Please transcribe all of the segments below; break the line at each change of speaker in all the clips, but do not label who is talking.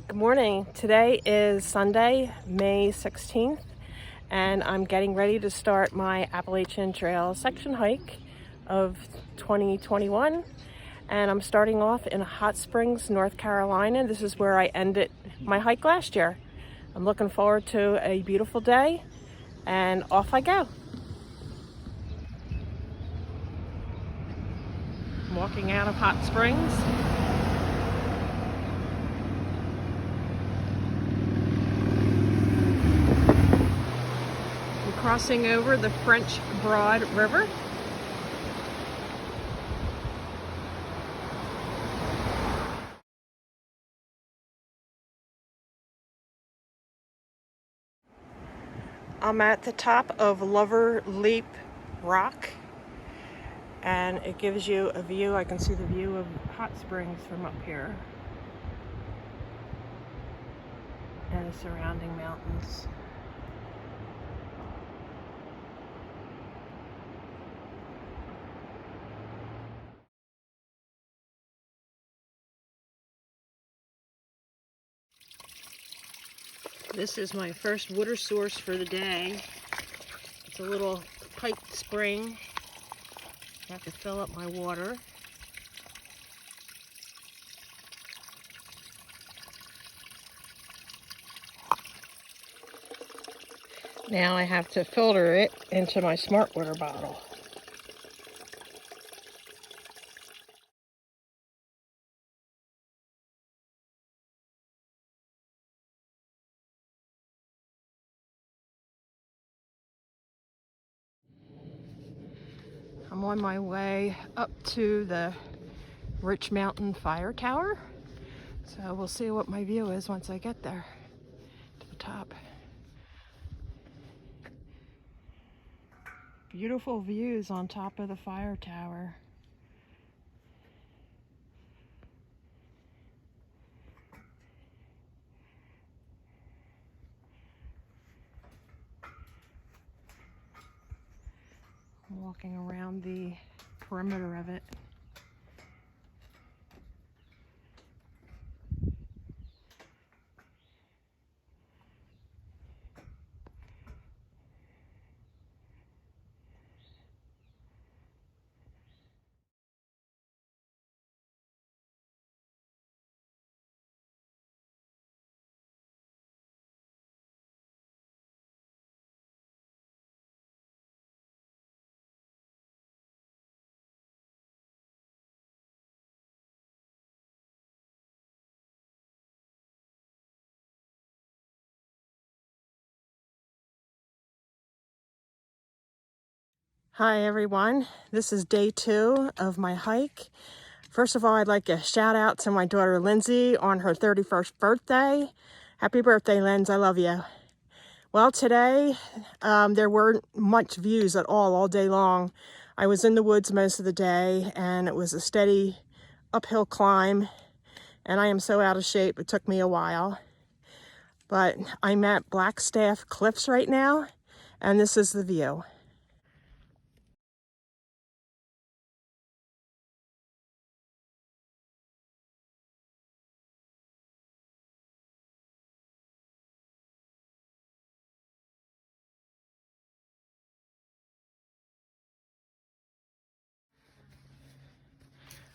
Good morning. Today is Sunday, May 16th, and I'm getting ready to start my Appalachian Trail section hike of 2021. And I'm starting off in Hot Springs, North Carolina. This is where I ended my hike last year. I'm looking forward to a beautiful day, and off I go. I'm walking out of Hot Springs. Crossing over the French Broad River. I'm at the top of Lover Leap Rock, and it gives you a view. I can see the view of Hot Springs from up here and the surrounding mountains. This is my first water source for the day. It's a little piped spring. I have to fill up my water. Now I have to filter it into my smart water bottle. I'm on my way up to the Rich Mountain Fire Tower. So we'll see what my view is once I get there to the top. Beautiful views on top of the fire tower. I'm walking around the perimeter of it. Hi everyone, this is day 2 of my hike. First of all, I'd like to shout out to my daughter Lindsay on her 31st birthday. Happy birthday, Linz, I love you. Well, today there weren't much views at all day long. I was in the woods most of the day, and it was a steady uphill climb, and I am so out of shape it took me a while. But I'm at Blackstaff Cliffs right now, and this is the view.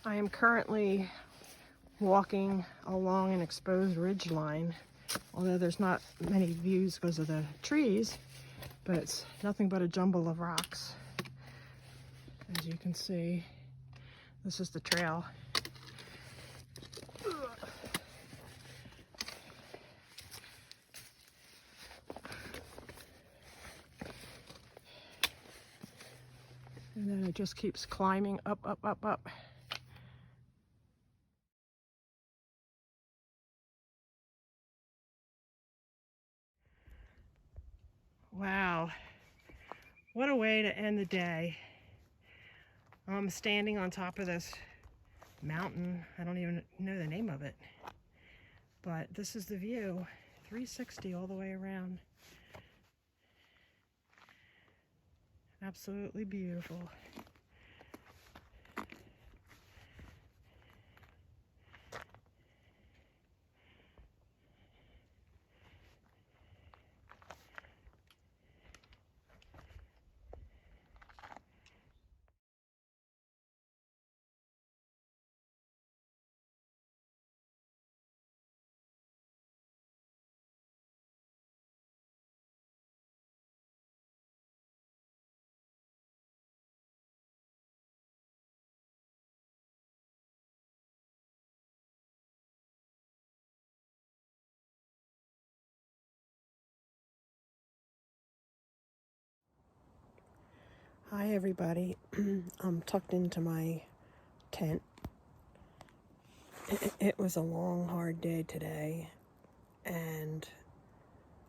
I am currently walking along an exposed ridge line, although there's not many views because of the trees, but it's nothing but a jumble of rocks. As you can see, this is the trail. And then it just keeps climbing up, up, up, up. Wow, what a way to end the day. I'm standing on top of this mountain. I don't even know the name of it, but this is the view, 360 all the way around. Absolutely beautiful. Hi everybody. I'm tucked into my tent. It was a long, hard day today, and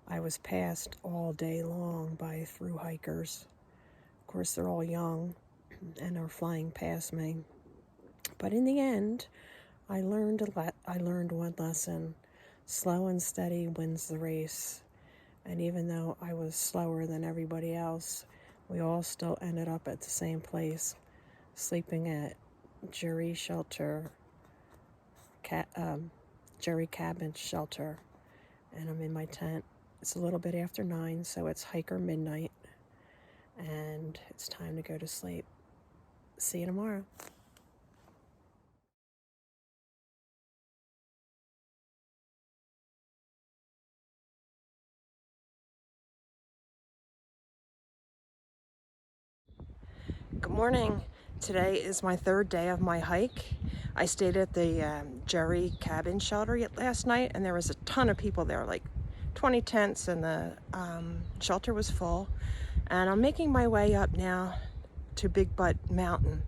I was passed all day long by thru hikers. Of course, they're all young and are flying past me. But in the end, I learned one lesson. Slow and steady wins the race. And even though I was slower than everybody else, we all still ended up at the same place, sleeping at Jerry Cabin Shelter. And I'm in my tent. It's a little bit after 9, so it's hiker midnight. And it's time to go to sleep. See you tomorrow. Good morning. Today is my third day of my hike. I stayed at the Jerry Cabin Shelter last night, and there was a ton of people there, like 20 tents, and the shelter was full. And I'm making my way up now to Big Butt Mountain,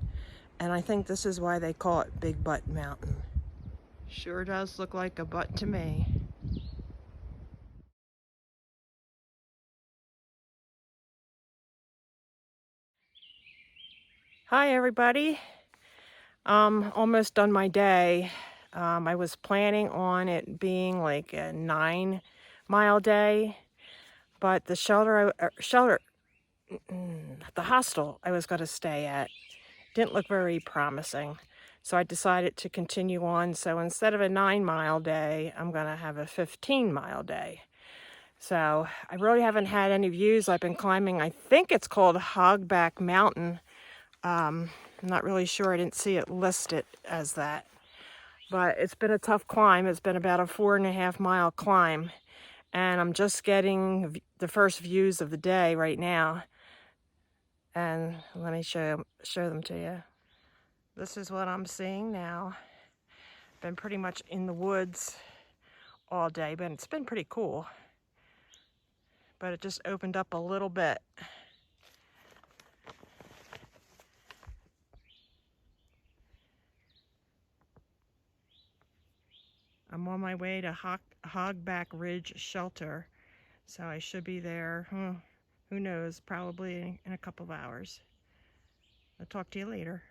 and I think this is why they call it Big Butt Mountain. Sure does look like a butt to me. Hi everybody. Almost done my day. I was planning on it being like a 9-mile day, but the the hostel I was going to stay at didn't look very promising. So I decided to continue on. So instead of a 9-mile day, I'm going to have a 15-mile day. So I really haven't had any views. I've been climbing, I think it's called Hogback Mountain. I'm not really sure. I didn't see it listed as that. But it's been a tough climb. It's been about a 4.5-mile climb. And I'm just getting the first views of the day right now. And let me show them to you. This is what I'm seeing now. Been pretty much in the woods all day, but it's been pretty cool. But it just opened up a little bit. I'm on my way to Hogback Ridge Shelter, so I should be there, who knows, probably in a couple of hours. I'll talk to you later.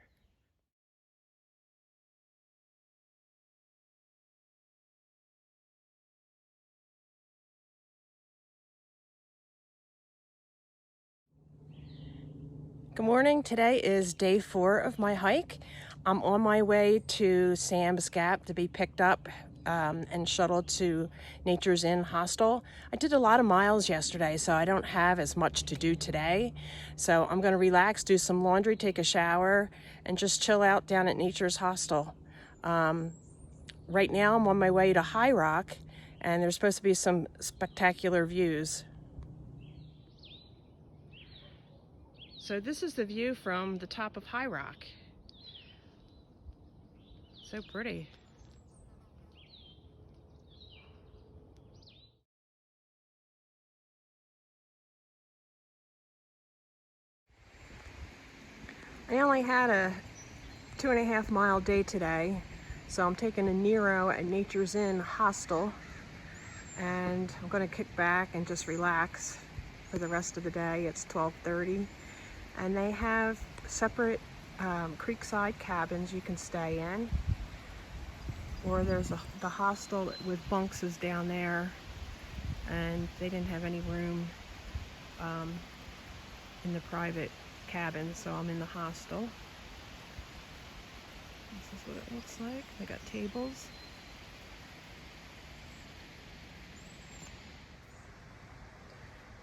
Good morning. Today is day 4 of my hike. I'm on my way to Sam's Gap to be picked up and shuttled to Nature's Inn Hostel. I did a lot of miles yesterday, so I don't have as much to do today. So I'm going to relax, do some laundry, take a shower, and just chill out down at Nature's Hostel. Right now I'm on my way to High Rock, and there's supposed to be some spectacular views. So this is the view from the top of High Rock. So pretty. I only had a 2.5-mile day today, so I'm taking a Nero at Nature's Inn Hostel, and I'm going to kick back and just relax for the rest of the day. It's 12:30, and they have separate creekside cabins you can stay in, or there's the hostel with bunks is down there, and they didn't have any room in the private cabin, so I'm in the hostel. This is what it looks like. They got tables.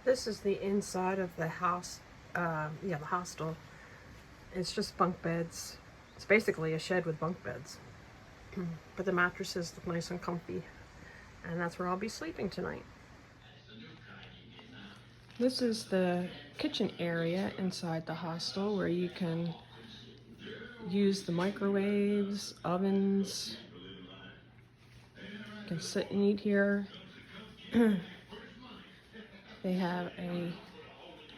This is the inside of the house, the hostel. It's just bunk beds. It's basically a shed with bunk beds. But the mattresses look nice and comfy. And that's where I'll be sleeping tonight. This is the kitchen area inside the hostel where you can use the microwaves, ovens. You can sit and eat here. They have a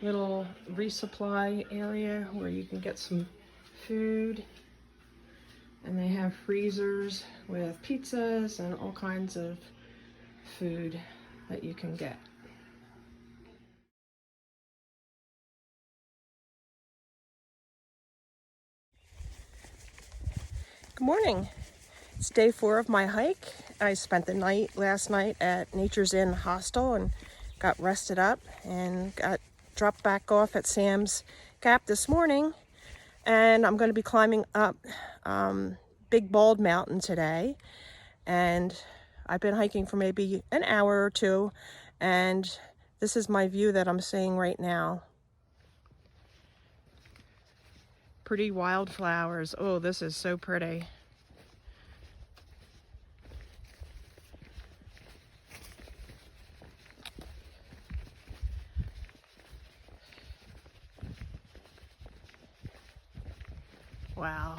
little resupply area where you can get some food. And they have freezers with pizzas and all kinds of food that you can get. Good morning. It's day 4 of my hike. I spent the night last night at Nature's Inn Hostel and got rested up and got dropped back off at Sam's Gap this morning. And I'm going to be climbing up Big Bald Mountain today. And I've been hiking for maybe an hour or two. And this is my view that I'm seeing right now. Pretty wildflowers. Oh, this is so pretty. Wow.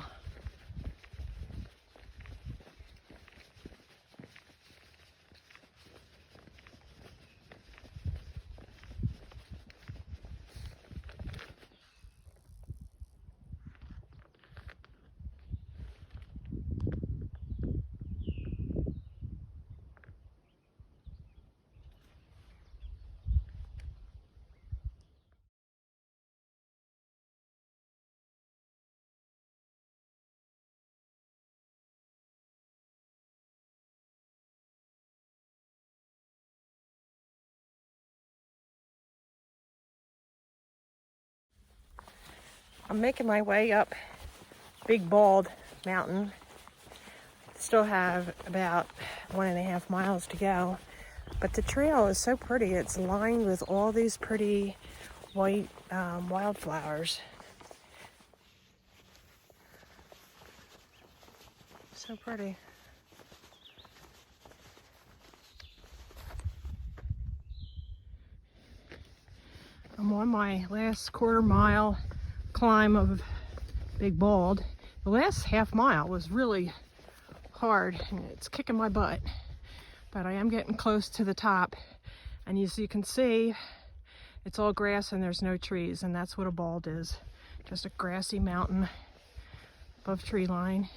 I'm making my way up Big Bald Mountain. Still have about 1.5 miles to go, but the trail is so pretty. It's lined with all these pretty white wildflowers. So pretty. I'm on my last quarter mile climb of Big Bald. The last half mile was really hard and it's kicking my butt, but I am getting close to the top, and as you can see, it's all grass and there's no trees, and that's what a bald is, just a grassy mountain above tree line.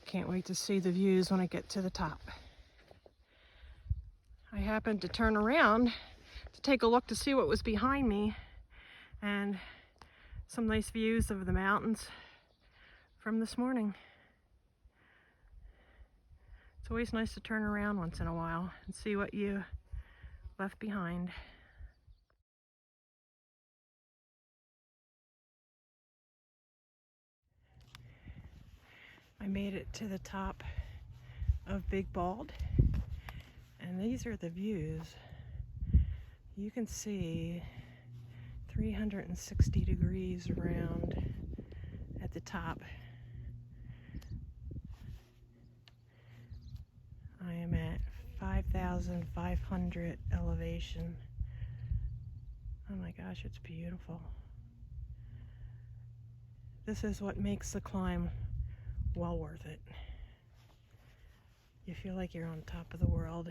Can't wait to see the views when I get to the top. I happened to turn around to take a look to see what was behind me, and some nice views of the mountains from this morning. It's always nice to turn around once in a while and see what you left behind. I made it to the top of Big Bald, and these are the views. You can see 360 degrees around at the top. I am at 5,500 elevation. Oh my gosh, it's beautiful. This is what makes the climb well worth it. You feel like you're on top of the world.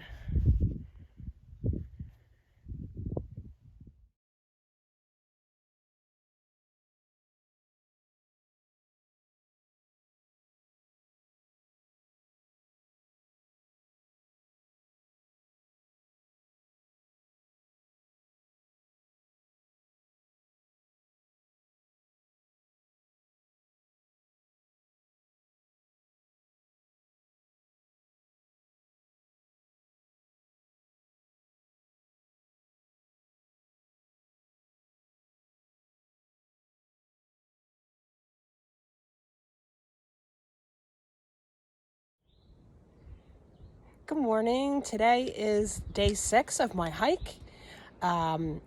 Good morning. Today is day 6 of my hike.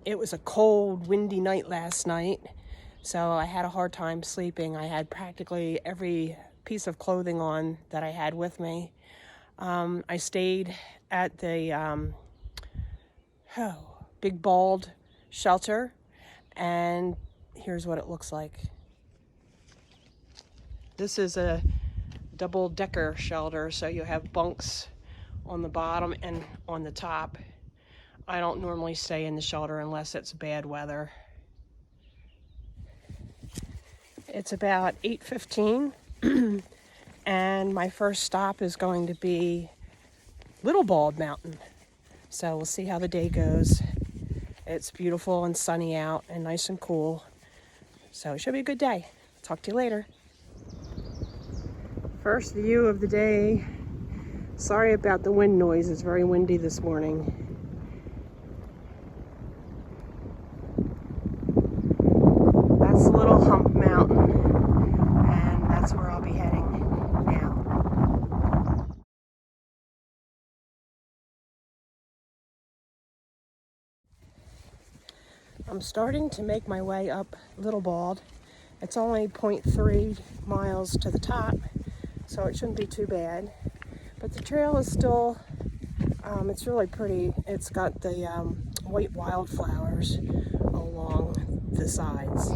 It was a cold, windy night last night, so I had a hard time sleeping. I had practically every piece of clothing on that I had with me. I stayed at the Big Bald shelter, and here's what it looks like. This is a double-decker shelter, so you have bunks on the bottom and on the top. I don't normally stay in the shelter unless it's bad weather. It's about 8:15 and my first stop is going to be Little Bald Mountain. So we'll see how the day goes. It's beautiful and sunny out and nice and cool. So it should be a good day. Talk to you later. First view of the day. Sorry about the wind noise. It's very windy this morning. That's Little Hump Mountain, and that's where I'll be heading now. I'm starting to make my way up Little Bald. It's only 0.3 miles to the top, so it shouldn't be too bad. But the trail is still, it's really pretty. It's got the white wildflowers along the sides.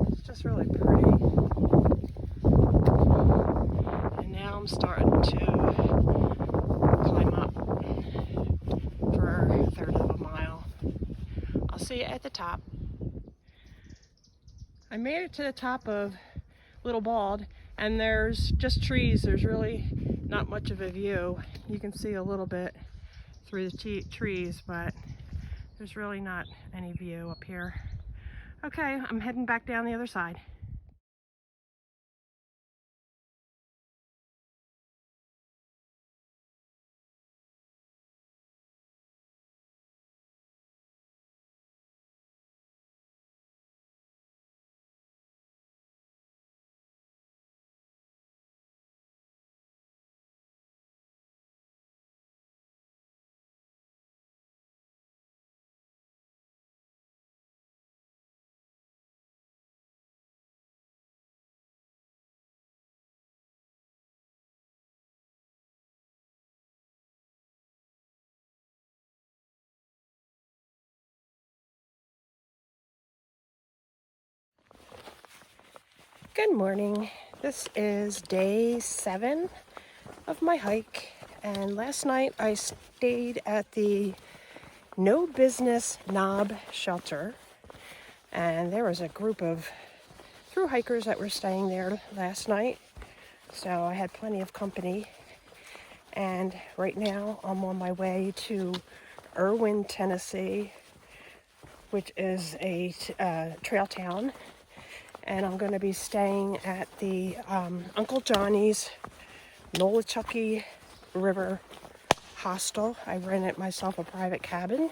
It's just really pretty. And now I'm starting to climb up for a third of a mile. I'll see you at the top. I made it to the top of Little Bald, and there's just trees. There's really not much of a view. You can see a little bit through the trees, but there's really not any view up here. Okay, I'm heading back down the other side. Good morning. This is day 7 of my hike, and last night I stayed at the No Business Knob shelter, and there was a group of thru hikers that were staying there last night, so I had plenty of company. And right now I'm on my way to Erwin, Tennessee, which is a trail town. And I'm going to be staying at the Uncle Johnny's Nolichucky River Hostel. I rented myself a private cabin.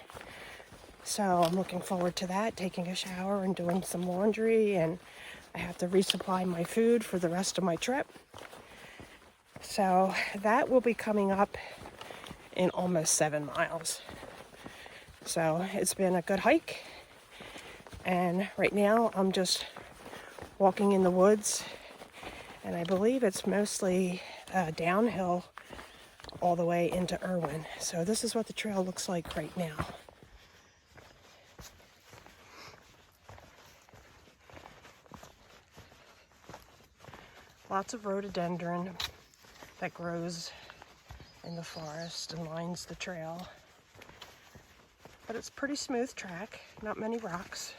So I'm looking forward to that, taking a shower and doing some laundry. And I have to resupply my food for the rest of my trip. So that will be coming up in almost 7 miles. So it's been a good hike. And right now I'm just walking in the woods, and I believe it's mostly downhill all the way into Erwin. So this is what the trail looks like right now. Lots of rhododendron that grows in the forest and lines the trail. But it's a pretty smooth track, not many rocks.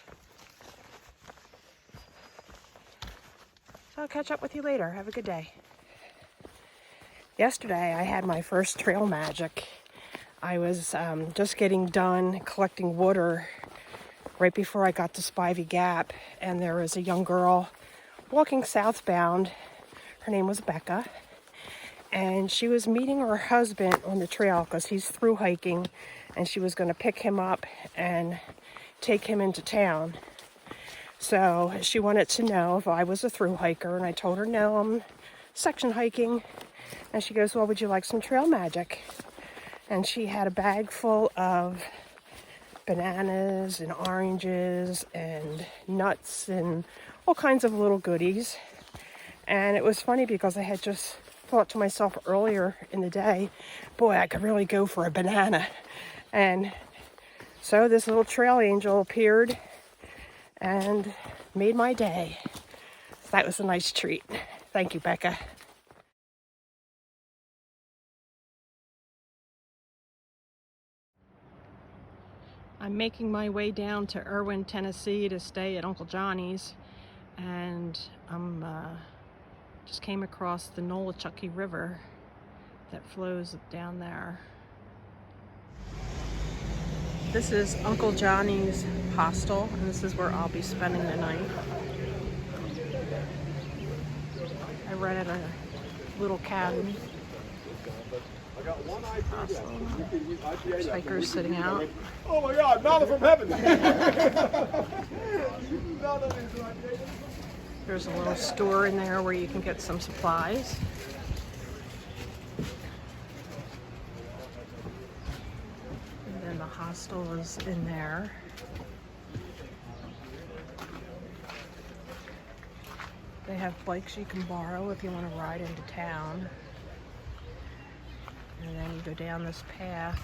I'll catch up with you later. Have a good day. Yesterday I had my first trail magic. I was just getting done collecting water right before I got to Spivey Gap, and there was a young girl walking southbound. Her name was Becca, and she was meeting her husband on the trail because he's through hiking, and she was going to pick him up and take him into town. So she wanted to know if I was a through hiker, and I told her no, I'm section hiking. And she goes, well, would you like some trail magic? And she had a bag full of bananas and oranges and nuts and all kinds of little goodies. And it was funny because I had just thought to myself earlier in the day, boy, I could really go for a banana. And so this little trail angel appeared and made my day. That was a nice treat. Thank you, Becca. I'm making my way down to Erwin, Tennessee to stay at Uncle Johnny's, and I'm just came across the Nolichucky River that flows down there. This is Uncle Johnny's Hostel, and this is where I'll be spending the night. I rented a little cabin. There's hikers sitting out.
Oh my God, manna from heaven!
There's a little store in there where you can get some supplies. And then the hostel is in there. They have bikes you can borrow if you want to ride into town. And then you go down this path.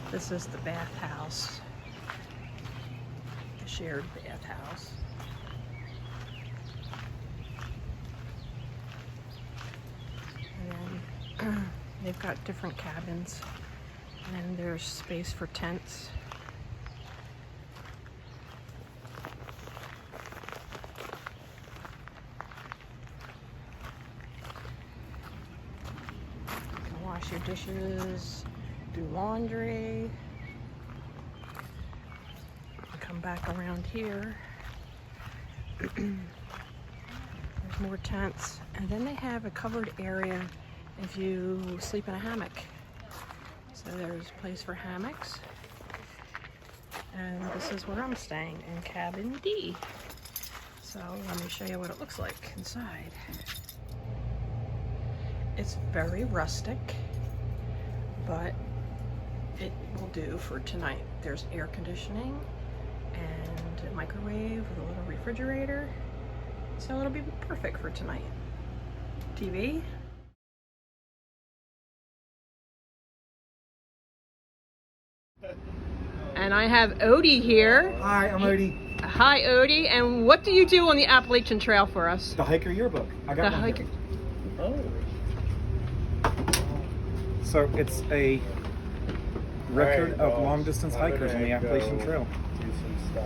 This is the bathhouse, the shared bathhouse. And then they've got different cabins. And there's space for tents. You can wash your dishes, do laundry. Come back around here. There's more tents. And then they have a covered area if you sleep in a hammock. So there's a place for hammocks, and this is where I'm staying, in cabin D. So let me show you what it looks like inside. It's very rustic, but it will do for tonight. There's air conditioning and a microwave with a little refrigerator, so it'll be perfect for tonight. TV. And I have Odie here.
Hi, I'm Odie.
Hi, Odie. And what do you do on the Appalachian Trail for us?
The Hiker Yearbook. I got
the
one
hiker.
here. Oh. So it's a record of long-distance hikers on the Appalachian Trail.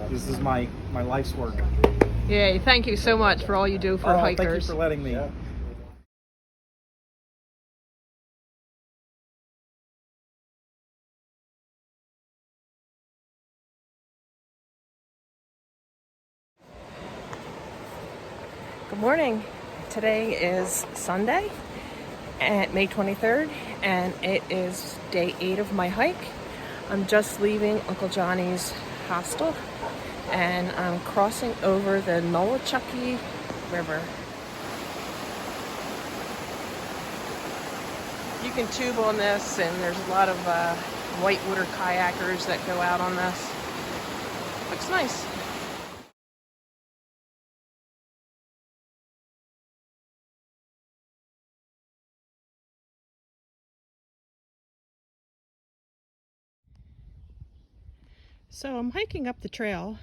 This is my life's work.
Yay! Thank you so much for all you do for hikers.
Thank you for letting me. Yeah.
Good morning. Today is Sunday, at May 23rd, and it is day 8 of my hike. I'm just leaving Uncle Johnny's hostel, and I'm crossing over the Nolichucky River. You can tube on this, and there's a lot of whitewater kayakers that go out on this. Looks nice. So I'm hiking up the trail,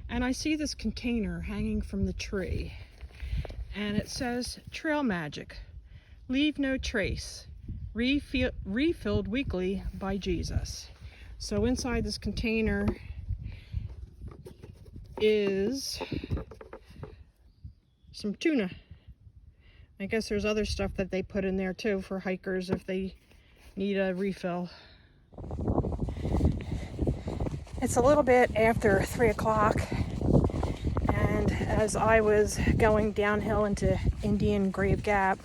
and I see this container hanging from the tree, and it says Trail Magic, leave no trace, refilled weekly by Jesus. So inside this container is some tuna. I guess there's other stuff that they put in there too for hikers if they need a refill. It's a little bit after 3 o'clock, and as I was going downhill into Indian Grave Gap,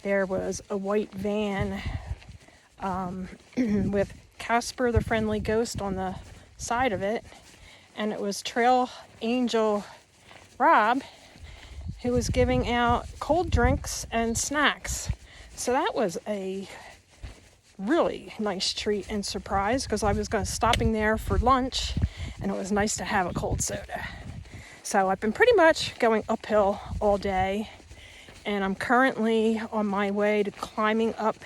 there was a white van with Casper the Friendly Ghost on the side of it, and it was Trail Angel Rob, who was giving out cold drinks and snacks. So that was a really nice treat and surprise, because I was stopping there for lunch, and it was nice to have a cold soda. So I've been pretty much going uphill all day, and I'm currently on my way to climbing up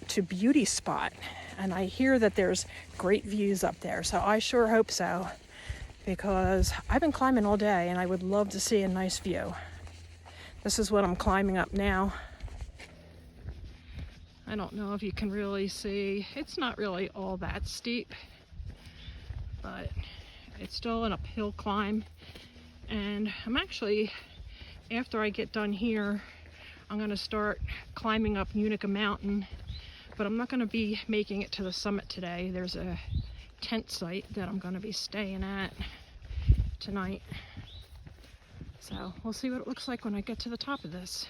to Beauty Spot, and I hear that there's great views up there, so I sure hope so, because I've been climbing all day and I would love to see a nice view. This is what I'm climbing up now. I don't know if you can really see. It's not really all that steep, but it's still an uphill climb. And I'm actually, after I get done here, I'm going to start climbing up Unica Mountain, but I'm not going to be making it to the summit today. There's a tent site that I'm going to be staying at tonight. So we'll see what it looks like when I get to the top of this.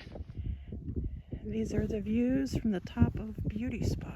These are the views from the top of Beauty Spot.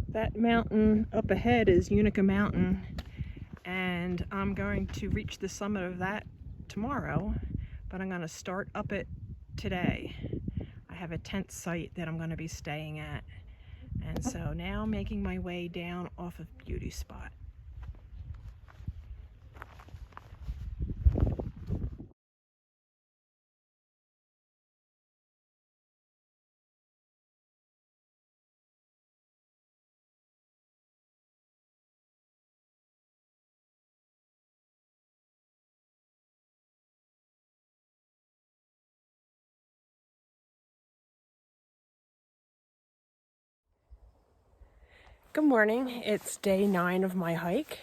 That mountain up ahead is Unica Mountain, and I'm going to reach the summit of that tomorrow, but I'm going to start up it today. I have a tent site that I'm going to be staying at, and so now making my way down off of Beauty Spot. Good morning. It's day 9 of my hike.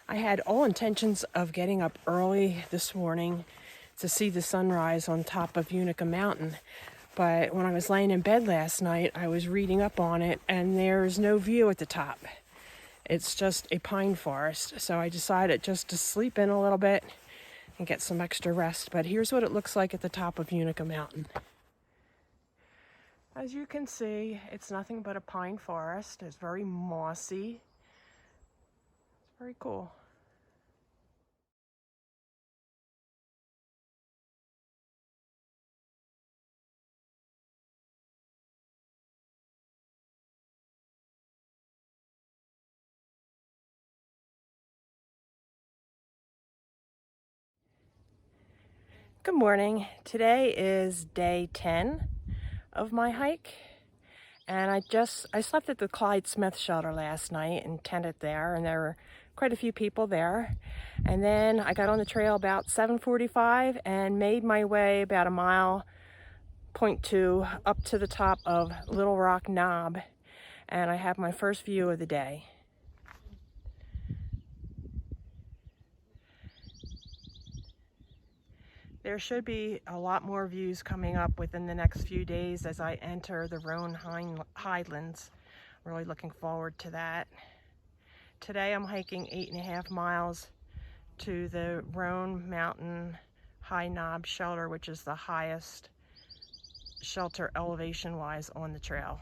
I had all intentions of getting up early this morning to see the sunrise on top of Unica Mountain. But when I was laying in bed last night, I was reading up on it, and there's no view at the top. It's just a pine forest. So I decided just to sleep in a little bit and get some extra rest. But here's what it looks like at the top of Unica Mountain. As you can see, it's nothing but a pine forest. It's very mossy. It's very cool. Good morning. Today is day 10 of my hike, and I slept at the Clyde Smith shelter last night and tented there, and there were quite a few people there. And then I got on the trail about 7:45 and made my way about 1.2 miles up to the top of Little Rock Knob, and I have my first view of the day. There should be a lot more views coming up within the next few days as I enter the Roan Highlands. I'm really looking forward to that. Today I'm hiking 8.5 miles to the Roan Mountain High Knob shelter, which is the highest shelter elevation-wise on the trail.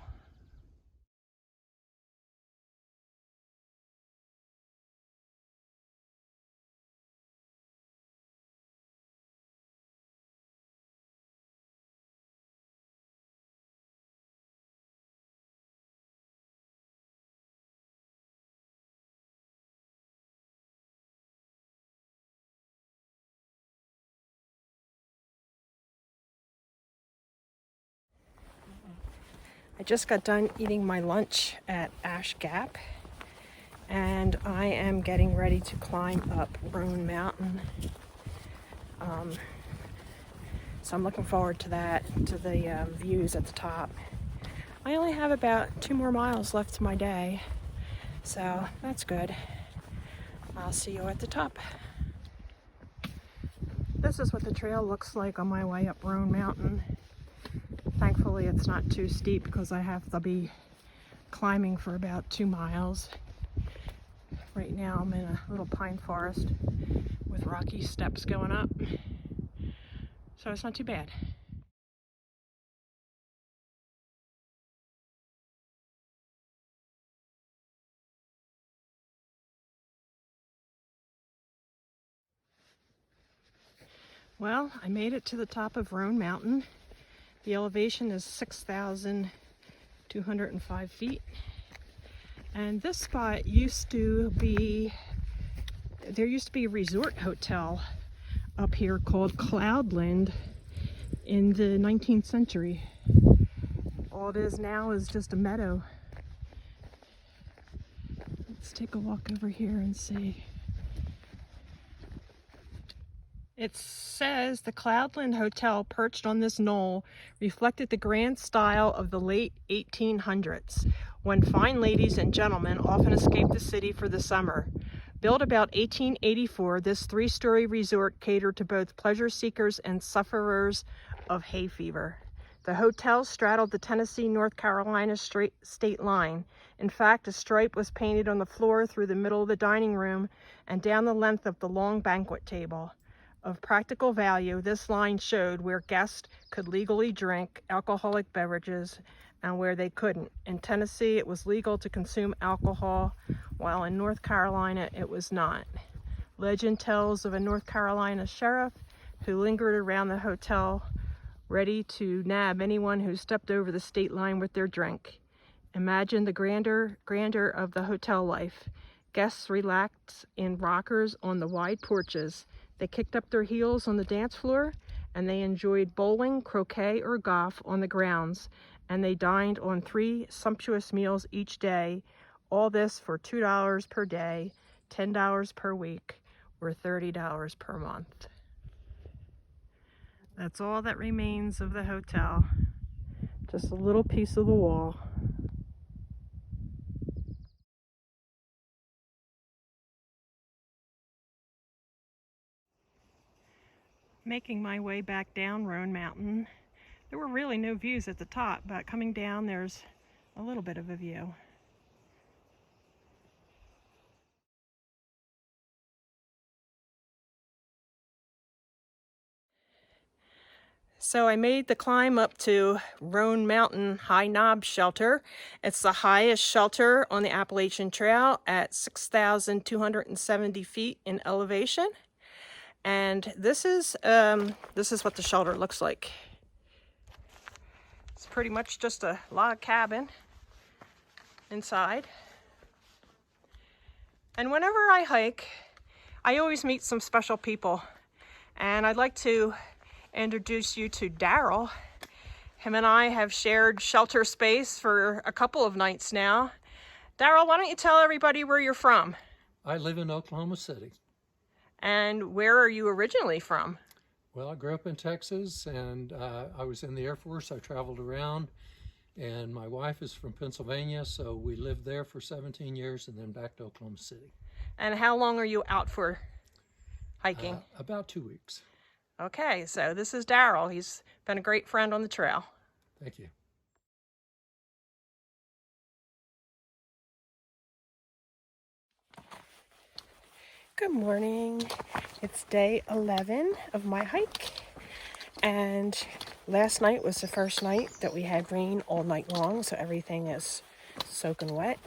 I just got done eating my lunch at Ash Gap, and I am getting ready to climb up Roan Mountain. So I'm looking forward to that, to the views at the top. I only have about 2 more miles left to my day, so that's good. I'll see you at the top. This is what the trail looks like on my way up Roan Mountain. Thankfully it's not too steep because I have to be climbing for about 2 miles. Right now I'm in a little pine forest with rocky steps going up, so it's not too bad. Well, I made it to the top of Roan Mountain. The elevation is 6,205 feet. And this spot there used to be a resort hotel up here called Cloudland in the 19th century. All it is now is just a meadow. Let's take a walk over here and see. It says the Cloudland Hotel, perched on this knoll, reflected the grand style of the late 1800s, when fine ladies and gentlemen often escaped the city for the summer. Built about 1884, this 3-story resort catered to both pleasure seekers and sufferers of hay fever. The hotel straddled the Tennessee-North Carolina state line. In fact, a stripe was painted on the floor through the middle of the dining room and down the length of the long banquet table. Of practical value, this line showed where guests could legally drink alcoholic beverages and where they couldn't. In Tennessee, it was legal to consume alcohol, while in North Carolina, it was not. Legend tells of a North Carolina sheriff who lingered around the hotel, ready to nab anyone who stepped over the state line with their drink. Imagine the grandeur of the hotel life. Guests relaxed in rockers on the wide porches. They kicked up their heels on the dance floor, and they enjoyed bowling, croquet, or golf on the grounds, and they dined on 3 sumptuous meals each day. All this for $2 per day, $10 per week, or $30 per month. That's all that remains of the hotel. Just a little piece of the wall. Making my way back down Roan Mountain. There were really no views at the top, but coming down there's a little bit of a view. So I made the climb up to Roan Mountain High Knob Shelter. It's the highest shelter on the Appalachian Trail at 6,270 feet in elevation. And this is what the shelter looks like. It's pretty much just a log cabin inside. And whenever I hike, I always meet some special people. And I'd like to introduce you to Daryl. Him and I have shared shelter space for a couple of nights now. Daryl, why don't you tell everybody where you're from?
I live in Oklahoma City.
And where are you originally from?
Well, I grew up in Texas, and I was in the Air Force. I traveled around, and my wife is from Pennsylvania, so we lived there for 17 years and then back to Oklahoma City.
And how long are you out for hiking?
About 2 weeks.
Okay, so this is Daryl. He's been a great friend on the trail.
Thank you.
Good morning. It's day 11 of my hike, and last night was the first night that we had rain all night long, so everything is soaking wet.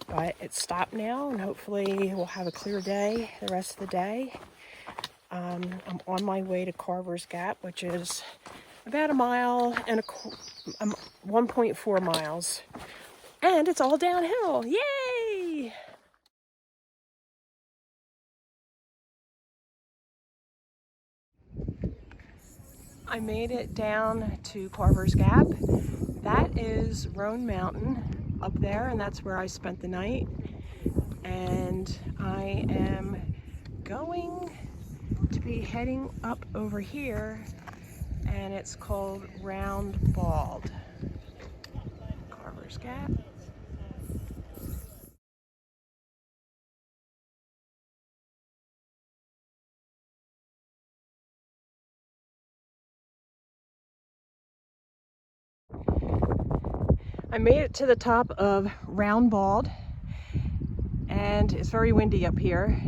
But it's stopped now, and hopefully we'll have a clear day the rest of the day. I'm on my way to Carver's Gap, which is about 1.4 miles, and it's all downhill. Yay! I made it down to Carver's Gap. That is Roan Mountain up there, and that's where I spent the night. And I am going to be heading up over here, and it's called Round Bald. There's Gap. I made it to the top of Round Bald, and it's very windy up here.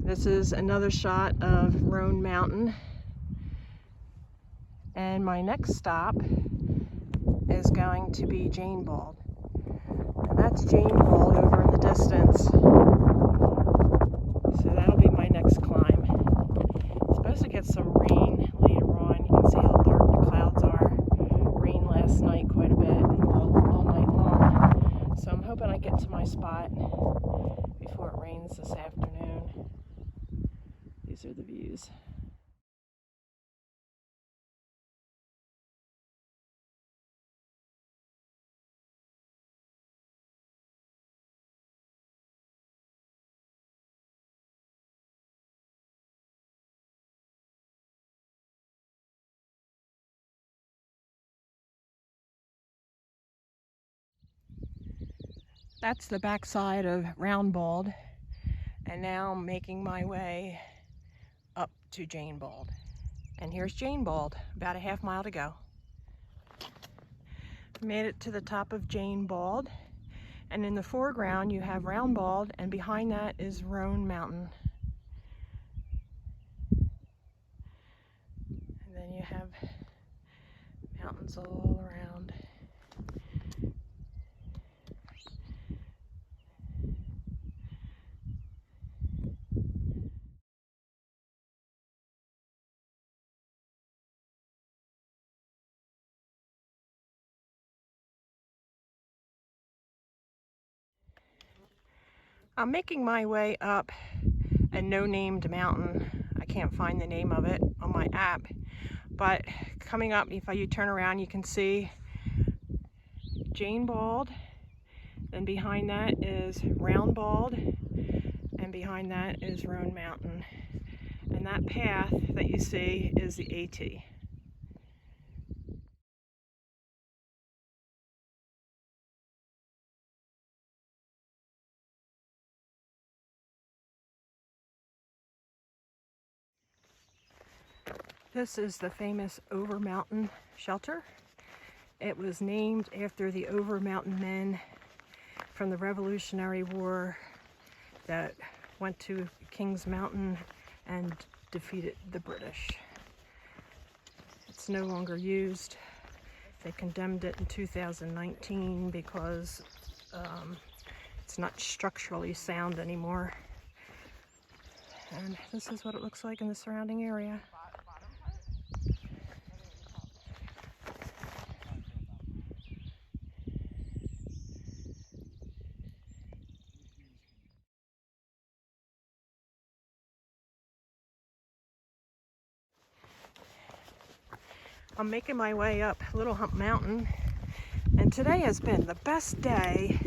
This is another shot of Roan Mountain. And my next stop is going to be Jane Bald. And that's Jane Bald over in the distance. So that'll be my next climb. It's supposed to get some rain later on. You can see how dark the clouds are. Rain last night quite a bit, all night long. So I'm hoping I get to my spot before it rains this afternoon. These are the views. That's the backside of Round Bald, and now I'm making my way up to Jane Bald. And here's Jane Bald, about a half mile to go. Made it to the top of Jane Bald, and in the foreground you have Round Bald, and behind that is Roan Mountain. And then you have mountains all around. I'm making my way up a no-named mountain. I can't find the name of it on my app, but coming up, if you turn around, you can see Jane Bald, then behind that is Round Bald, and behind that is Roan Mountain. And that path that you see is the AT. This is the famous Over Mountain shelter. It was named after the Over Mountain men from the Revolutionary War that went to Kings Mountain and defeated the British. It's no longer used. They condemned it in 2019 because it's not structurally sound anymore. And this is what it looks like in the surrounding area. I'm making my way up Little Hump Mountain, and today has been the best day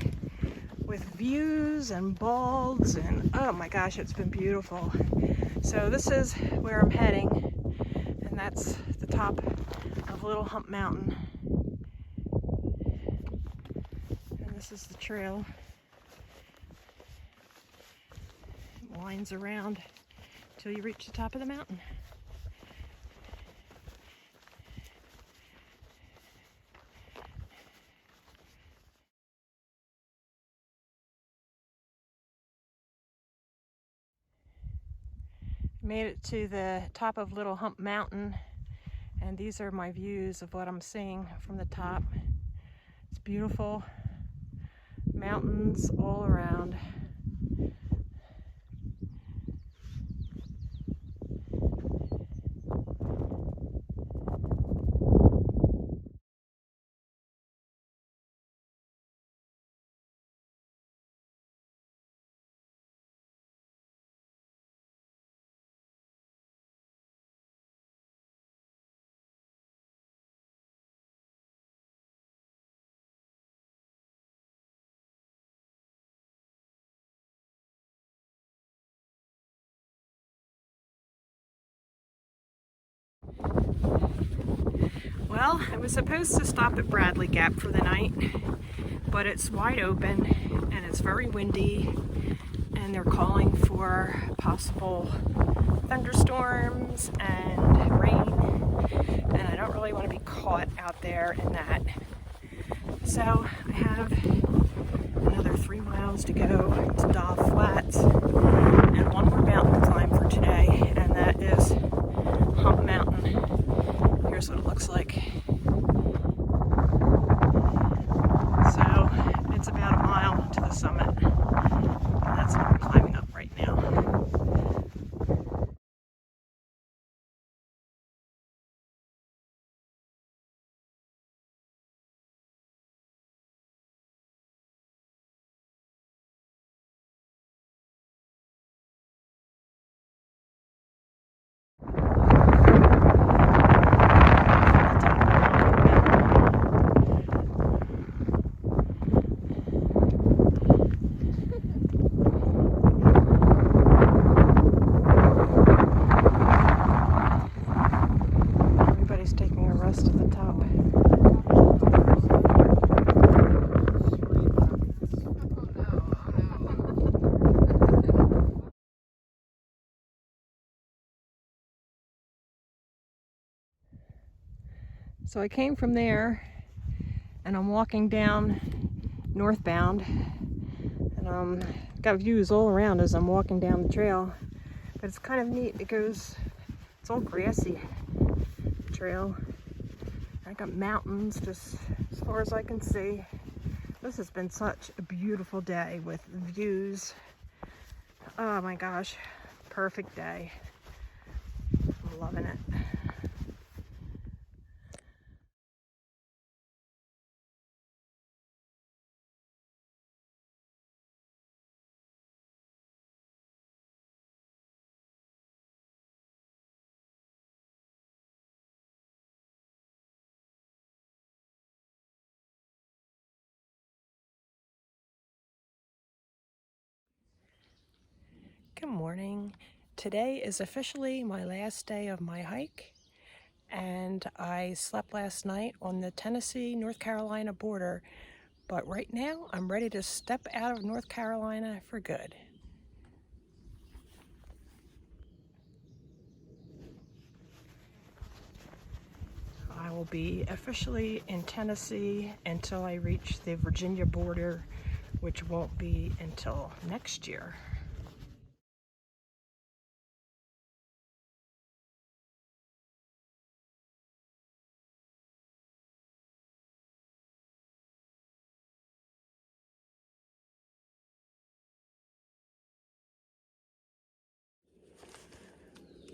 with views and balds, and oh my gosh, it's been beautiful. So this is where I'm heading, and that's the top of Little Hump Mountain. And this is the trail. It winds around till you reach the top of the mountain. Made it to the top of Little Hump Mountain, and these are my views of what I'm seeing from the top. It's beautiful, mountains all around. Well, I was supposed to stop at Bradley Gap for the night, but it's wide open and it's very windy, and they're calling for possible thunderstorms and rain, and I don't really want to be caught out there in that. So I have another 3 miles to go to Dow Flats and one more mountain to climb for today, and that is Hump Mountain. Here's what it looks like. So it's about a mile to the summit. And that's what we're climbing up right now. Everybody's taking a rest at the top. So I came from there and I'm walking down northbound, and got views all around as I'm walking down the trail. But it's kind of neat because it's all grassy trail. I got mountains just as far as I can see. This has been such a beautiful day with views. Oh my gosh, perfect day. I'm loving it. Good morning. Today is officially my last day of my hike, and I slept last night on the Tennessee-North Carolina border, but right now I'm ready to step out of North Carolina for good. I will be officially in Tennessee until I reach the Virginia border, which won't be until next year.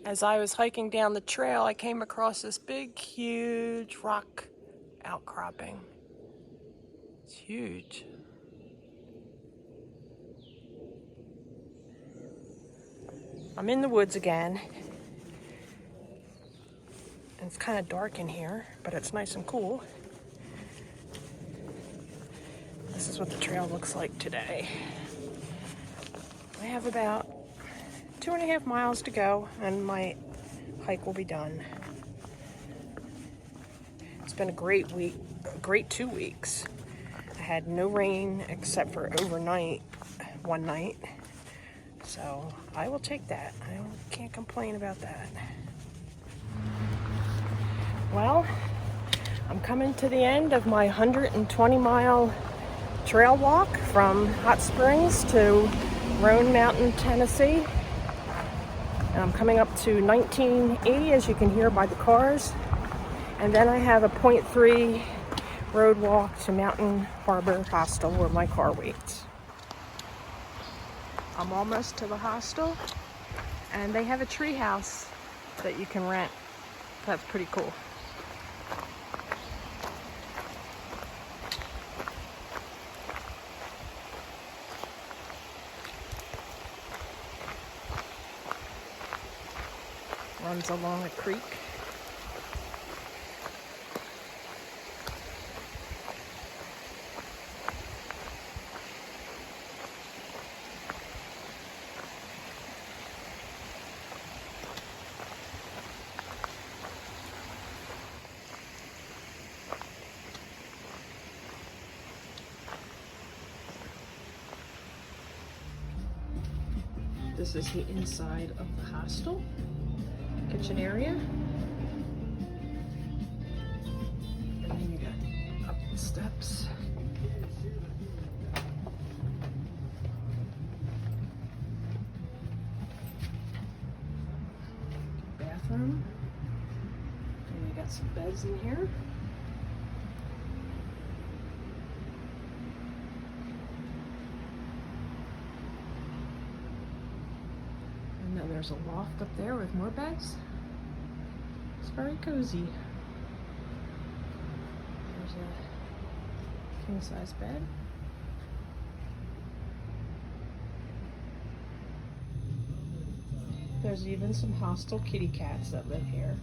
As I was hiking down the trail, I came across this big, huge rock outcropping. It's huge. I'm in the woods again. And it's kind of dark in here, but it's nice and cool. This is what the trail looks like today. I have about 2.5 miles to go and my hike will be done. It's been a great week, a great 2 weeks. I had no rain except for overnight, one night. So I will take that. I can't complain about that. Well, I'm coming to the end of my 120-mile trail walk from Hot Springs to Roan Mountain, Tennessee. And I'm coming up to 1980, as you can hear by the cars. And then I have a 0.3 road walk to Mountain Harbor Hostel where my car waits. I'm almost to the hostel, and they have a tree house that you can rent. That's pretty cool. Runs along a creek. This is the inside of the hostel. Kitchen area. And then you got up the steps. Bathroom. And you got some beds in here. And then there's a loft up there with more beds. It's very cozy. There's a king size bed. There's even some hostel kitty cats that live here.